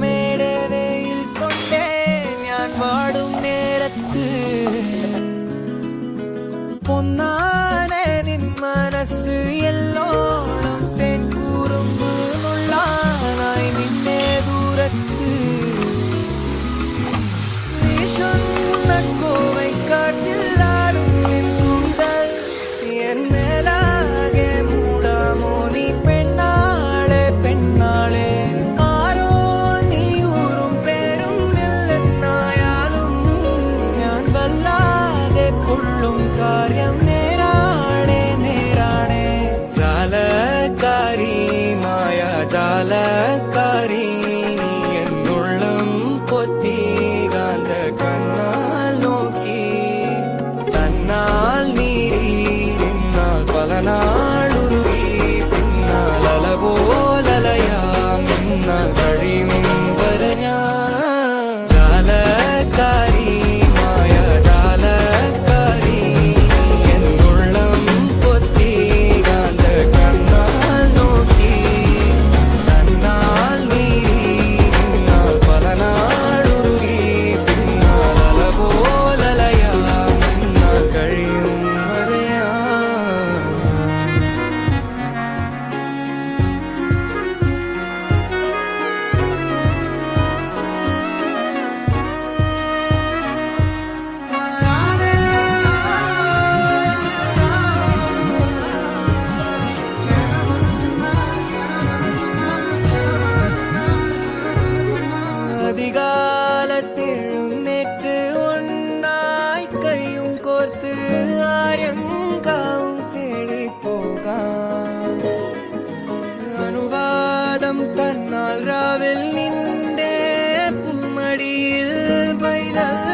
മേടവയിൽ കൊണ്ടേ ഞാൻ വാടും നേരത്ത് പൊന്നാനെ നിൻ മനസ്സ് എല്ലോണം തേൻ കൂറുമ്പ് നുള്ളാനായി നിന്നെ ദൂരത്ത് വീശുന്ന കോവൈ കാറ്റിലാടും നിൻ കൂന്തൽ എൻ മേലാകെ മൂടാമോ നീ പെണ്ണാളെ പെണ്ണാളെ കാര്യം നേരാണേ നേരാണേ ജാലക്കാരി മായ ജാലക്കാരി എന്നുള്ളം കൊത്തി കാന്ത കണ്ണാൽ നോക്കി തന്നാൽ നീരി നിന്നാൽ പല നാളുരുകി പിന്നാൽ അലപോലലയാം എന്നാൽ കഴിയും വരെ ഞാൻ ജാലക്കാരി മായ ജാലക്കാരി அதிகாலத்தெழுന്നേറ്റ് ഒന്നായി കൈയും കോർത്ത് ആര്യങ്കാവും തേടി പോകാം അനുവാദം തന്നാൽ രാവിൽ നിന്റെ പൂമടിയിൽ പൈതൽ